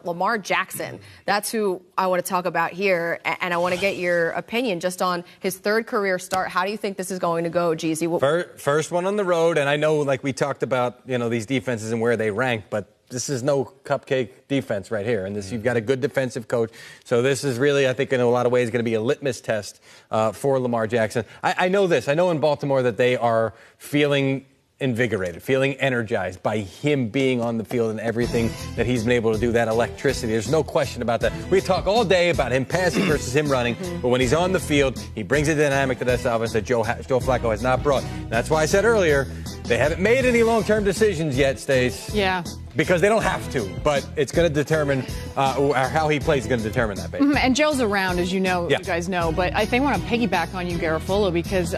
Lamar Jackson, that's who I want to talk about here, and I want to get your opinion just on his third career start. How do you think this is going to go, Jeezy? First one on the road, and I know, like we talked about, these defenses and where they rank, but this is no cupcake defense right here, and you've got a good defensive coach. So this is really, I think, in a lot of ways going to be a litmus test for Lamar Jackson. I know this. I know in Baltimore that they are feeling invigorated, feeling energized by him being on the field and everything that he's been able to do, that electricity. There's no question about that. We talk all day about him passing versus him running, but when he's on the field, he brings a dynamic to this offense that Joe Flacco has not brought. And that's why I said earlier, they haven't made any long-term decisions yet, Stace. Yeah. Because they don't have to, but it's going to determine how he plays is going to determine that, baby. And Joe's around, as you know, you guys know, but I think I want to piggyback on you, Garofolo, because,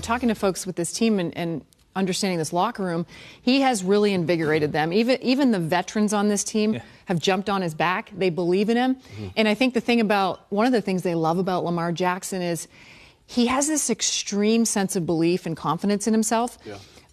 talking to folks with this team and understanding this locker room, he has really invigorated them. Even the veterans on this team have jumped on his back. They believe in him. And I think one of the things they love about Lamar Jackson is he has this extreme sense of belief and confidence in himself,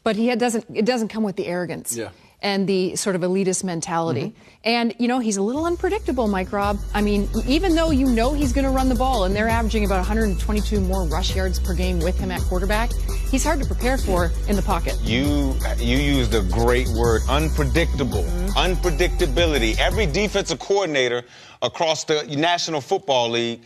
but it doesn't come with the arrogance. And the sort of elitist mentality. And, he's a little unpredictable, Mike Robb. I mean, even though he's going to run the ball and they're averaging about 122 more rush yards per game with him at quarterback, he's hard to prepare for in the pocket. You used a great word, unpredictable, unpredictability. Every defensive coordinator across the National Football League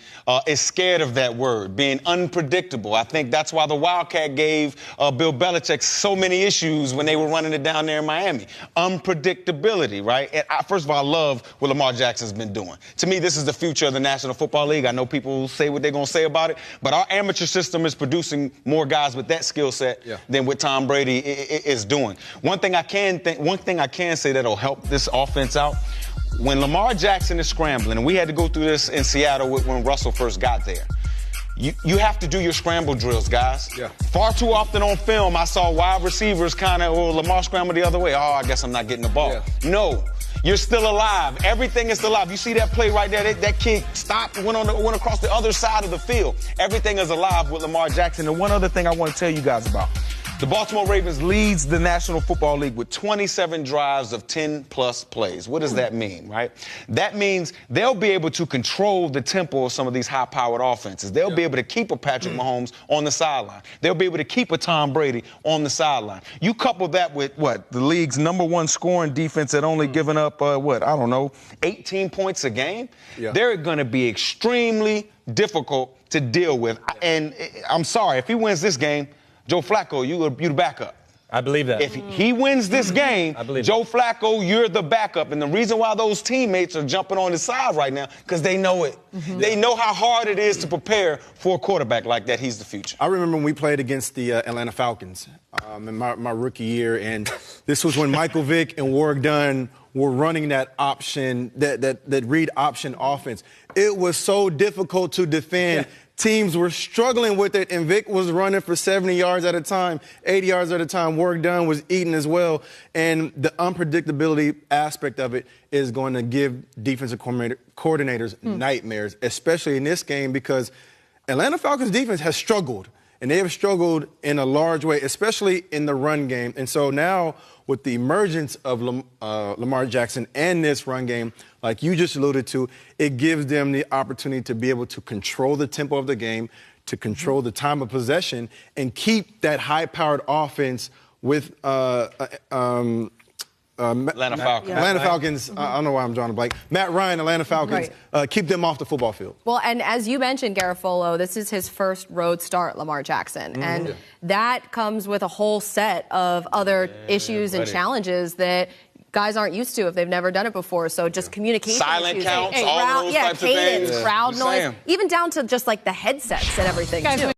is scared of that word, being unpredictable. I think that's why the Wildcat gave Bill Belichick so many issues when they were running it down there in Miami. Unpredictability, right? And first of all, I love what Lamar Jackson's been doing. To me, this is the future of the National Football League. I know people say what they're going to say about it, but our amateur system is producing more guys with that skill set than what Tom Brady is doing. One thing I can say that'll help this offense out, when Lamar Jackson is scrambling, and we had to go through this in Seattle when Russell first got there, you have to do your scramble drills, guys. Far too often on film, I saw wide receivers Lamar scramble the other way. Oh, I guess I'm not getting the ball. No, you're still alive. Everything is still alive. You see that play right there? That kid stopped, went across the other side of the field. Everything is alive with Lamar Jackson. And one other thing I want to tell you guys about. The Baltimore Ravens leads the National Football League with 27 drives of 10-plus plays. What does that mean, right? That means they'll be able to control the tempo of some of these high-powered offenses. They'll be able to keep a Patrick Mahomes on the sideline. They'll be able to keep a Tom Brady on the sideline. You couple that with, the league's #1 scoring defense that only given up, 18 points a game? They're going to be extremely difficult to deal with. And I'm sorry, if he wins this game, Joe Flacco, you the backup. I believe that. If he wins this game, Joe Flacco, you're the backup. And the reason why those teammates are jumping on his side right now, because they know it. They know how hard it is to prepare for a quarterback like that. He's the future. I remember when we played against the Atlanta Falcons in my rookie year, and this was when Michael Vick and Warwick Dunn were running that option, that read option offense. It was so difficult to defend. Teams were struggling with it, and Vic was running for 70 yards at a time, 80 yards at a time. Warwick Dunn was eating as well. And the unpredictability aspect of it is going to give defensive coordinators nightmares, especially in this game, because Atlanta Falcons defense has struggled. And they have struggled in a large way, especially in the run game. And so now, with the emergence of Lamar Jackson and this run game, like you just alluded to, it gives them the opportunity to be able to control the tempo of the game, to control the time of possession, and keep that high-powered offense with Atlanta Falcons. Atlanta Falcons, I don't know why I'm drawing a blank. Matt Ryan, Atlanta Falcons, keep them off the football field. Well, and as you mentioned, Garofolo, this is his first road start, Lamar Jackson. And that comes with a whole set of other issues and challenges that guys aren't used to if they've never done it before. So just communication silent issues. counts, all those types cadence, of things. crowd noise, even down to just like the headsets and everything, too.